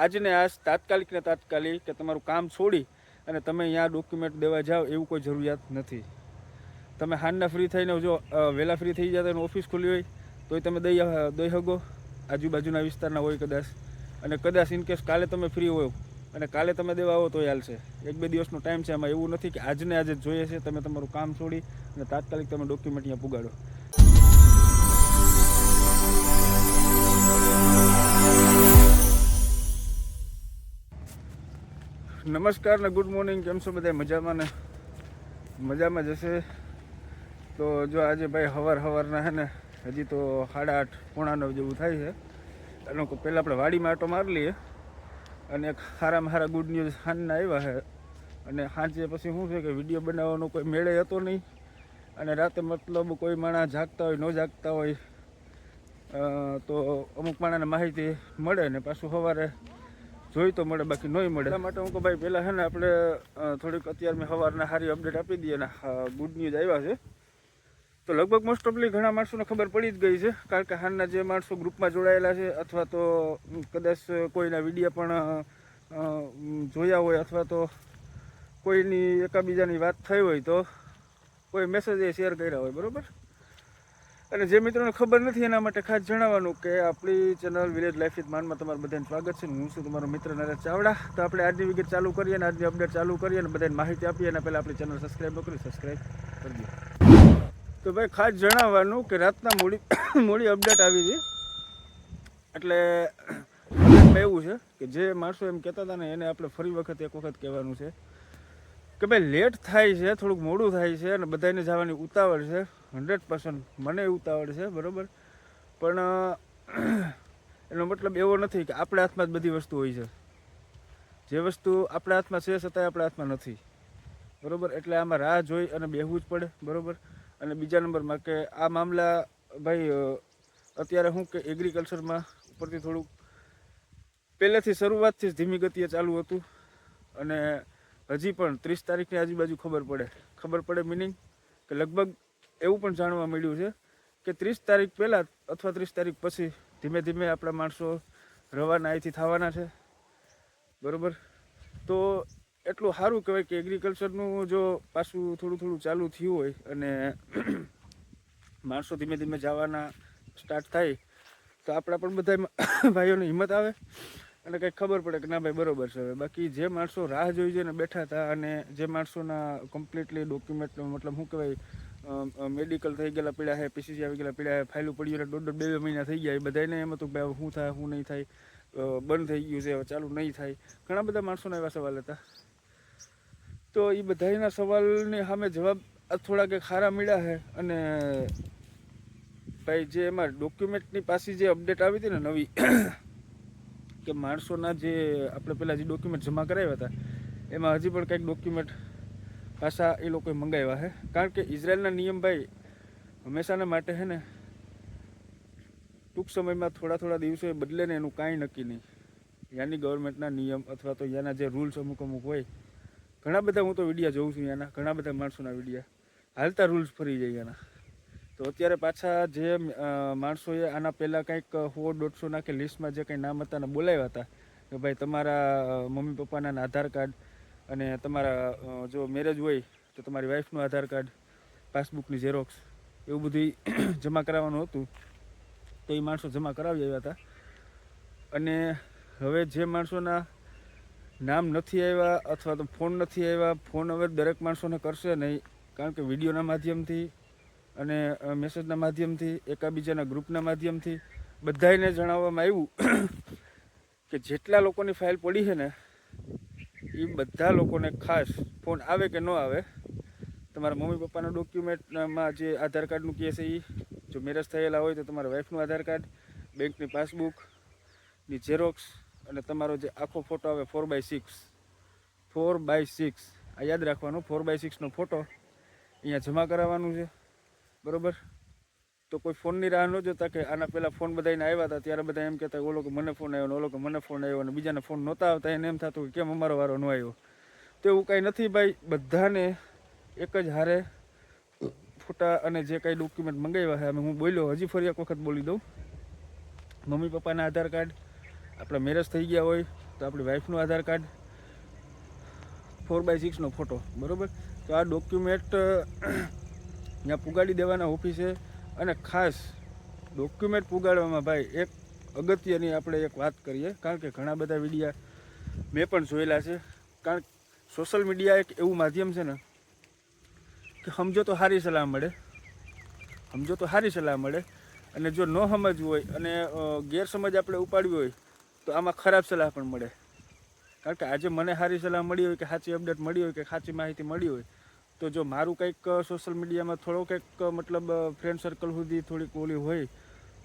આજને આજ તાત્કાલિક ને તાત્કાલિક કે તમારું કામ છોડી અને તમે અહીંયા ડોક્યુમેન્ટ દેવા જાઓ એવું કોઈ જરૂરિયાત નથી. તમે હાંજના ફ્રી થઈને જો વહેલા ફ્રી થઈ જતા અને ઓફિસ ખુલ્લી હોય તોય તમે દઈ શકો, આજુબાજુના વિસ્તારના હોય કદાચ, અને કદાચ ઇનકેસ કાલે તમે ફ્રી હોય અને કાલે તમે દેવા આવો તોય હાલશે. 1-2 દિવસનો ટાઈમ છે. એમાં એવું નથી કે આજને આજે જ જોઈએ છે. તમે તમારું કામ છોડી અને તાત્કાલિક તમે ડોક્યુમેન્ટ અહીંયા પુગાડો. નમસ્કાર ને ગુડ મોર્નિંગ. કેમ છો બધા? મજામાં ને? મજામાં જશે. તો જો આજે ભાઈ સવારના હે ને હજી તો 8:30 પોણા 9 જેવું થાય છે. અને પહેલાં આપણે વાડીમાં આટો મારી લઈએ અને એક સારામાં સારા ગુડ ન્યૂઝ સાંજના આવ્યા છે. અને સાંજે પછી શું છે કે વિડીયો બનાવવાનો કોઈ મેળે હતો નહીં, અને રાતે મતલબ કોઈ માણસ જાગતા હોય ન જાગતા હોય તો અમુક માણસને માહિતી મળે ને પાછું સવારે જોઈ તો મળે, બાકી નહીં મળે. એટલા માટે હું કહું ભાઈ પહેલાં છે ને આપણે થોડીક અત્યારે મેં સવારના સારી અપડેટ આપી દઈએ અને ગુડ ન્યૂઝ આવ્યા છે. તો લગભગ મોસ્ટ ઓફલી ઘણા માણસોને ખબર પડી જ ગઈ છે, કારણ કે હાલના જે માણસો ગ્રુપમાં જોડાયેલા છે અથવા તો કદાચ કોઈના વિડીયો પણ જોયા હોય અથવા તો કોઈની એકાબીજાની વાત થઈ હોય તો કોઈ મેસેજ એ શેર કર્યા હોય, બરાબર. અને જે મિત્રોને ખબર નથી એના માટે ખાસ જણાવવાનું કે આપણી ચેનલ વિલેજ લાઈફ વિથ માનમાં તમારું બધાને સ્વાગત છે. હું છું તમારો મિત્ર નરેશ ચાવડા. તો આપણે આજની વિગત ચાલુ કરીએ અને આજની અપડેટ ચાલુ કરીએ અને બધાને માહિતી આપીએ. અને પહેલાં આપણી ચેનલ સબસ્ક્રાઈબ ન કરી સબસ્ક્રાઈબ કરજો. તો ભાઈ ખાસ જણાવવાનું કે રાતના મોડી અપડેટ આવી હતી. એટલે અપડેટમાં એવું છે કે જે માણસો એમ કહેતા હતા ને એને આપણે ફરી એક વખત કહેવાનું છે કે ભાઈ લેટ થાય છે, થોડુંક મોડું થાય છે અને બધાને જવાની ઉતાવળ છે. 100% મને ઉતાવળ છે, બરાબર. પણ એનો મતલબ એવો નથી કે આપણા હાથમાં જ બધી વસ્તુ હોય છે. જે વસ્તુ આપણા હાથમાં છે છતાંય આપણા હાથમાં નથી, બરાબર. એટલે આમાં રાહ જોઈ અને બેહવું જ પડે, બરાબર. અને બીજા નંબરમાં કે આ મામલા ભાઈ અત્યારે શું કે એગ્રીકલ્ચરમાં ઉપરથી થોડુંક પહેલેથી શરૂઆતથી જ ધીમી ગતિએ ચાલુ હતું અને હજી પણ 30 તારીખની આજુબાજુ ખબર પડે મિનિંગ કે લગભગ એવું પણ જાણવા મળ્યું છે કે 30 તારીખ પહેલાં અથવા 30 તારીખ પછી ધીમે ધીમે આપણા માણસો રવાના અહીંથી થવાના છે, બરાબર. તો એટલું સારું કહેવાય કે એગ્રીકલ્ચરનું જો પાછું થોડું ચાલુ થયું હોય અને માણસો ધીમે ધીમે જવાના સ્ટાર્ટ થાય તો આપણા પણ બધા ભાઈઓને હિંમત આવે અને કંઈક ખબર પડે કે ના ભાઈ બરાબર છે. હવે બાકી જે માણસો રાહ જોઈ જોઈને બેઠા હતા અને જે માણસોના કમ્પ્લીટલી ડોક્યુમેન્ટ મતલબ શું કહેવાય મેડિકલ થઈ ગયેલા પીડા છે, પીસીસી આવી ગયેલા પીડા છે, ફાઇલો પડી ગયેલા 1.5-2 મહિના થઈ ગયા, એ બધાને એમ હતું કે ભાઈ શું થાય શું નહીં થાય, બંધ થઈ ગયું છે, હવે ચાલુ નહીં થાય. ઘણા બધા માણસોના એવા સવાલ હતા. તો એ બધાના સવાલની સામે જવાબ થોડા કંઈક સારા મળ્યા છે. અને ભાઈ જે એમાં ડોક્યુમેન્ટની પાછી જે અપડેટ આવી હતી ને નવી કે માણસોના જે આપણે પહેલાં જે ડોક્યુમેન્ટ જમા કરાવ્યા હતા એમાં હજી પણ કંઈક ડોક્યુમેન્ટ પાછા એ લોકોએ મંગાવ્યા છે. કારણ કે ઇઝરાયલના નિયમ ભાઈ હંમેશાના માટે છે ને ટૂંક સમયમાં થોડા દિવસો બદલે ને એનું કાંઈ નક્કી નહીં. યાની ગવર્મેન્ટના નિયમ અથવા તો યાના જે રૂલ્સ અમુક હોય, ઘણા બધા હું તો વિડીયા જોઉં છું યાના, ઘણા બધા માણસોના વિડીયા હાલતા રૂલ્સ ફરી જાય યાના. તો અત્યારે પાછા જે માણસોએ આના પહેલાં કંઈક 100-150 નાખે લિસ્ટમાં જે કંઈ નામ હતા ને બોલાવ્યા હતા કે ભાઈ તમારા મમ્મી પપ્પાના આધાર કાર્ડ અને તમારા જો મેરેજ હોય તો તમારી વાઈફનું આધાર કાર્ડ, પાસબુકની ઝેરોક્સ, એવું બધું જમા કરાવવાનું હતું. તો એ માણસો જમા કરાવી આવ્યા હતા. અને હવે જે માણસોના નામ નથી આવ્યા અથવા તો ફોન નથી આવ્યા, ફોન હવે દરેક માણસોને કરશે નહીં, કારણ કે વિડીયોના માધ્યમથી અને મેસેજના માધ્યમથી એકાબીજાના ગ્રુપના માધ્યમથી બધાને જણાવવામાં આવ્યું કે જેટલા લોકોની ફાઇલ પડી છે ને એ બધા લોકોને ખાસ ફોન આવે કે ન આવે, તમારા મમ્મી પપ્પાના ડોક્યુમેન્ટમાં જે આધાર કાર્ડનું કહે છે એ, જો મેરેજ થયેલા હોય તો તમારા વાઈફનું આધાર કાર્ડ, બેંકની પાસબુકની ઝેરોક્સ અને તમારો જે આખો ફોટો આવે 4x6 આ યાદ રાખવાનો, 4x6નો ફોટો અહીંયા જમા કરાવવાનું છે, બરાબર. તો કોઈ ફોનની રાહ ન જોતા કે આના પહેલાં ફોન બધાને આવ્યા હતા ત્યારે બધા એમ કહેતા ઓલો કે મને ફોન આવ્યો ને ઓલો કે મને ફોન આવ્યો અને બીજાને ફોન નહોતા આવતા એને એમ થતું કે કેમ અમારો વારો ન આવ્યો. તો એવું કાંઈ નથી ભાઈ, બધાને એક જ હારે ફોટા અને જે કાંઈ ડોક્યુમેન્ટ મંગાવ્યા છે, હું બોલ્યો હજી ફરી એક વખત બોલી દઉં, મમ્મી પપ્પાના આધાર કાર્ડ, આપણા મેરેજ થઈ ગયા હોય તો આપણી વાઈફનું આધાર કાર્ડ, 4x6નો ફોટો, બરાબર. તો આ ડોક્યુમેન્ટ ત્યાં પુગાડી દેવાના ઓફિસે. અને ખાસ ડોક્યુમેન્ટ પુગાડવામાં ભાઈ એક અગત્યની આપણે એક વાત કરીએ, કારણ કે ઘણા બધા વિડીયા મેં પણ જોયેલા છે. કારણ સોશિયલ મીડિયા એક એવું માધ્યમ છે ને કે સમજો તો સારી સલાહ મળે, અને જો ન સમજવું હોય અને ગેરસમજ આપણે ઉપાડવી હોય તો આમાં ખરાબ સલાહ પણ મળે. કારણ કે આજે મને સારી સલાહ મળી હોય કે સાચી અપડેટ મળી હોય કે સાચી માહિતી મળી હોય, તો જો મારું કંઈક સોશિયલ મીડિયામાં થોડો કંઈક મતલબ ફ્રેન્ડ સર્કલ સુધી થોડીક ઓલી હોય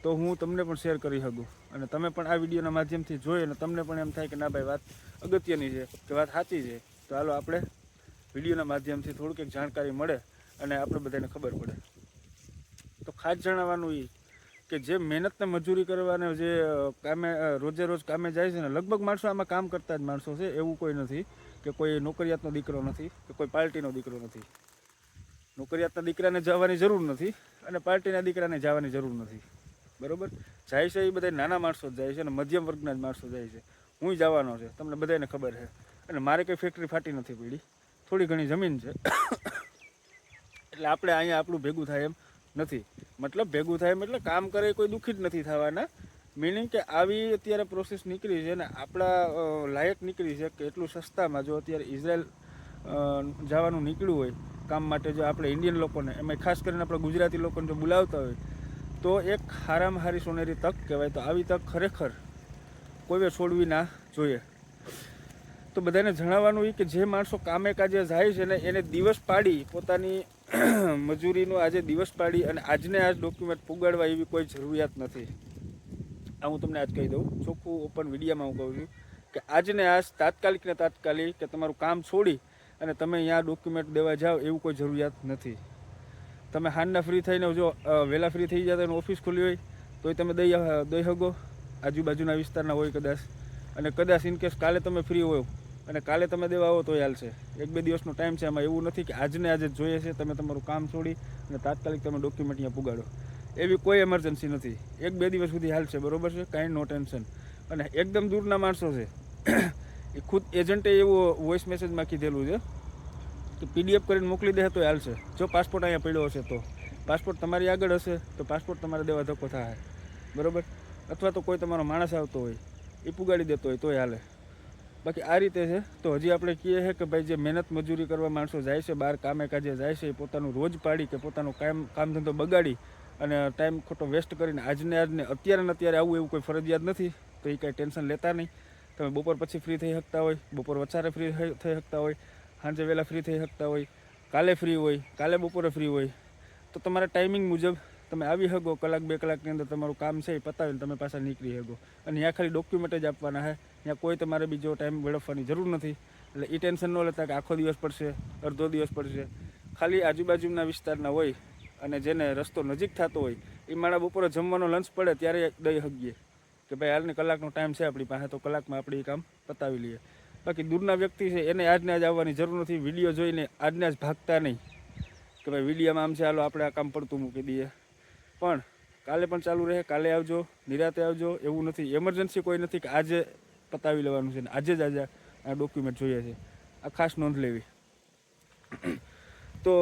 તો હું તમને પણ શેર કરી શકું, અને તમે પણ આ વિડીયોના માધ્યમથી જોઈ અને તમને પણ એમ થાય કે ના ભાઈ વાત અગત્યની છે કે વાત સાચી છે. તો હાલો આપણે વિડીયોના માધ્યમથી થોડુંક એક જાણકારી મળે અને આપણે બધાને ખબર પડે. તો ખાસ જણાવવાનું એ કે જે મહેનતને મજૂરી કરવાને જે કામે રોજે રોજ કામે જાય છે ને, લગભગ માણસો આમાં કામ કરતા જ માણસો છે. એવું કોઈ નથી કે કોઈ નોકરિયાતનો દીકરો નથી કે કોઈ પાર્ટીનો દીકરો નથી. નોકરિયાતના દીકરાને જવાની જરૂર નથી અને પાર્ટીના દીકરાને જવાની જરૂર નથી, બરાબર. જાય છે એ બધા નાના માણસો જ જાય છે અને મધ્યમ વર્ગના જ માણસો જાય છે. હું જવાનો છે, તમને બધાને ખબર છે. અને મારે કંઈ ફેક્ટરી ફાટી નથી પડી, થોડી ઘણી જમીન છે. એટલે આપણે અહીંયા આપણું ભેગું થાય એમ નથી. મતલબ ભેગું થાય એમ એટલે કામ કરે કોઈ દુઃખી જ નથી થવાના. મિનિંગ કે આવી અત્યારે પ્રોસેસ નીકળી છે ને આપણા લાયક નીકળી છે કે એટલું સસ્તામાં જો અત્યારે ઇઝરાયલ જવાનું નીકળ્યું હોય કામ માટે, જો આપણે ઇન્ડિયન લોકોને, એમાં ખાસ કરીને આપણે ગુજરાતી લોકોને જો બોલાવતા હોય તો એક સારામાં સારી સોનેરી તક કહેવાય. તો આવી તક ખરેખર કોઈએ છોડવી ના જોઈએ. તો બધાને જણાવવાનું એ કે જે માણસો કામે કાજે જાય છે ને એને દિવસ પાડી પોતાની મજૂરીનો આજે દિવસ પાડી અને આજને આજ ડોક્યુમેન્ટ પુગાડવા એવી કોઈ જરૂરિયાત નથી. આ હું તમને આજ કહી દઉં, ચોખ્ખું ઓપન વિડીયામાં હું કહું છું કે આજને આજ તાત્કાલિક કે તમારું કામ છોડી અને તમે અહીંયા ડોક્યુમેન્ટ દેવા જાઓ એવું કોઈ જરૂરિયાત નથી. તમે હાંજના ફ્રી થઈને જો વહેલા ફ્રી થઈ જતા ઓફિસ ખુલ્લી હોય તોય તમે દઈ શકો, આજુબાજુના વિસ્તારના હોય કદાચ. અને કદાચ ઇનકેસ કાલે તમે ફ્રી હોય અને કાલે તમે દેવા આવો તો હાલશે. 1-2 દિવસનો ટાઈમ છે. એમાં એવું નથી કે આજને આજે જ જોઈએ છે. તમે તમારું કામ છોડી અને તાત્કાલિક તમે ડોક્યુમેન્ટ અહીંયા પુગાડો, એવી કોઈ એમરજન્સી નથી. 1-2 દિવસ સુધી હાલશે, બરાબર છે, કાંઈ નો ટેન્શન. અને એકદમ દૂરના માણસો છે એ ખુદ એજન્ટે એવું વોઇસ મેસેજમાં કીધેલું છે કે PDF કરીને મોકલી દે તો હાલશે. જો પાસપોર્ટ અહીંયા પડ્યો હશે તો, પાસપોર્ટ તમારી આગળ હશે તો પાસપોર્ટ તમારે દેવા ધક્કો થાય, બરાબર. અથવા તો કોઈ તમારો માણસ આવતો હોય એ પુગાડી દેતો હોય તોય હાલે. બાકી આ રીતે છે. તો હજી આપણે કહીએ છીએ કે ભાઈ જે મહેનત મજૂરી કરવા માણસો જાય છે, બહાર કામે કાજે જાય છે, એ પોતાનું રોજ પાડી કે પોતાનું કામ ધંધો બગાડી અને ટાઈમ ખોટો વેસ્ટ કરીને આજને અત્યારે ને અત્યારે આવું એવું કોઈ ફરજિયાત નથી. તો એ કાંઈ ટેન્શન લેતા નહીં. તમે બપોર પછી ફ્રી થઈ શકતા હોય, બપોર વચારે ફ્રી થઈ શકતા હોય, સાંજે વહેલા ફ્રી થઈ શકતા હોય, કાલે ફ્રી હોય, કાલે બપોરે ફ્રી હોય, તો તમારા ટાઈમિંગ મુજબ તમે આવી શકો. 1-2 કલાકની અંદર તમારું કામ છે એ પતાવીને તમે પાછા નીકળી શકો. અને ત્યાં ખાલી ડોક્યુમેન્ટ જ આપવાના છે. ત્યાં કોઈ તમારે બીજો ટાઈમ વેડફવાની જરૂર નથી. એટલે એ ટેન્શન ન લેતા કે આખો દિવસ પડશે, અડધો દિવસ પડશે. ખાલી આજુબાજુના વિસ્તારના હોય અને જેને રસ્તો નજીક થતો હોય એ મારા બપોરે જમવાનો લંચ પડે ત્યારે દઈ શકીએ કે ભાઈ હાલની કલાકનો ટાઈમ છે આપણી પાસે, તો કલાકમાં આપણે એ કામ પતાવી લઈએ. બાકી દૂરના વ્યક્તિ છે એને આજને આજ આવવાની જરૂર નથી. વિડીયો જોઈને આજને આજ ભાગતા નહીં કે ભાઈ વિડીયોમાં આમ છે, હાલો આપણે આ કામ પડતું મૂકી દઈએ. પણ કાલે પણ ચાલુ રહે, કાલે આવજો, નિરાતે આવજો, એવું નથી. એમરજન્સી કોઈ નથી કે આજે પતાવી લેવાનું છે ને આજે જ આજે આ ડોક્યુમેન્ટ જોઈએ છે. આ ખાસ નોંધ લેવી. તો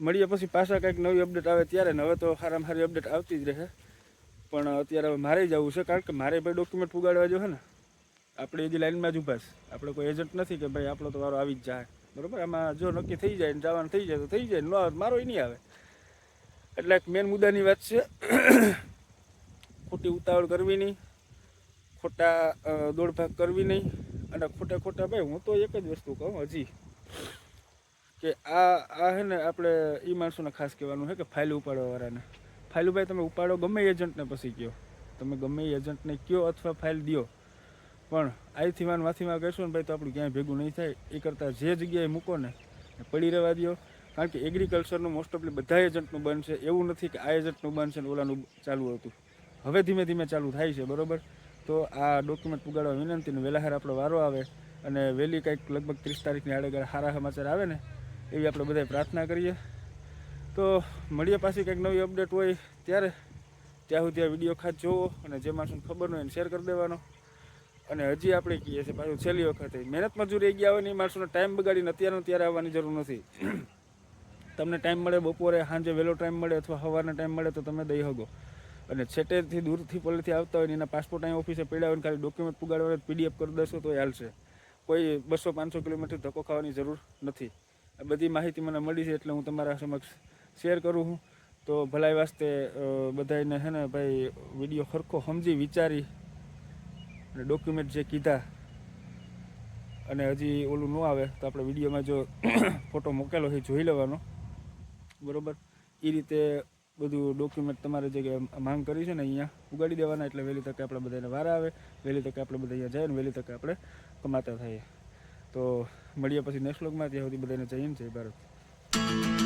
મળીએ પછી પાછા કંઈક નવી અપડેટ આવે ત્યારે. ને હવે તો સારામાં સારી અપડેટ આવતી જ રહે. પણ અત્યારે હવે મારે જવું છે, કારણ કે મારે ભાઈ ડોક્યુમેન્ટ પુગાડવા જો છે ને, આપણે હજી લાઈનમાં જ ઊભા છે. આપણે કોઈ એજન્ટ નથી કે ભાઈ આપણો તો વારો આવી જ જાય, બરાબર. આમાં જો નક્કી થઈ જાય ને જવાનું થઈ જાય તો થઈ જાય, ન આવે મારો એ નહીં આવે. એટલે એક મેન મુદ્દાની વાત છે, ખોટી ઉતાવળ કરવી નહીં, ખોટા દોડભાગ કરવી નહીં. અને ખોટા ભાઈ હું તો એક જ વસ્તુ કહું હજી કે આ છે ને આપણે એ માણસોને ખાસ કહેવાનું છે કે ફાઇલ ઉપાડવાવાળાને, ફાઇલ ભાઈ તમે ઉપાડો ગમે એજન્ટને પછી કહો, તમે ગમે એજન્ટને કહો અથવા ફાઇલ દો, પણ અહીંથી વાંથીમાં કહેશો ને ભાઈ તો આપણું ક્યાંય ભેગું નહીં થાય. એ કરતાં જે જગ્યાએ મૂકો ને પડી રહેવા દો. કારણ કે એગ્રીકલ્ચરનું મોસ્ટ ઓફલી બધા એજન્ટનું બંધ છે. એવું નથી કે આ એજન્ટનું બંધ છે ને ઓલાનું ચાલુ હતું. હવે ધીમે ધીમે ચાલુ થાય છે, બરાબર. તો આ ડોક્યુમેન્ટ પુગાડવા વિનંતીને વહેલાહાર આપણો વારો આવે અને વહેલી કંઈક લગભગ 30 તારીખની આડેગાળે સારા સમાચાર આવે ને એવી આપણે બધાએ પ્રાર્થના કરીએ. તો મળીએ પાછી કંઈક નવી અપડેટ હોય ત્યારે. ત્યાં સુધી આ વિડીયો ખાસ જોવો અને જે માણસોને ખબર ન હોય એને શેર કરી દેવાનો. અને હજી આપણે કહીએ છીએ પાછું છેલ્લી વખત મહેનત મજૂરી ગયા હોય ને એ માણસોનો ટાઈમ બગાડીને અત્યારનો ત્યારે આવવાની જરૂર નથી. તમને ટાઈમ મળે બપોરે સાંજે વહેલો ટાઈમ મળે અથવા સવારના ટાઈમ મળે તો તમે દઈ શકો. અને છેટેથી દૂરથી પલેથી આવતા હોય ને એના પાસપોર્ટ અહીં ઓફિસે પડ્યા હોય ને ખાલી ડોક્યુમેન્ટ પુગાડવાના PDF કરી દેશો તો હાલશે. કોઈ 200-500 કિલોમીટર ધક્કો ખાવાની જરૂર નથી. આ બધી માહિતી મને મળી છે એટલે હું તમારા સમક્ષ શેર કરું છું. તો ભલાઈ વાસ્તે બધાને હે ને ભાઈ વિડીયો સરખો સમજી વિચારી અને ડોક્યુમેન્ટ જે કીધા અને હજી ઓલું ન આવે તો આપણે વિડીયોમાં જો ફોટો મૂકેલો છે જોઈ લેવાનો, બરાબર. એ રીતે બધું ડોક્યુમેન્ટ તમારે જે માંગ કરી છે ને અહીંયા ઉગાડી દેવાના, એટલે વહેલી તકે આપણે બધાને વાર આવે, વહેલી તકે આપણે બધા અહીંયા જાય ને વહેલી તકે આપણે કમાતા થઈએ. તો મળીએ પછી નેક્સ્ટ વ્લોગમાં. ત્યાં સુધી બધાને જય હિન્દ, જય ભારત.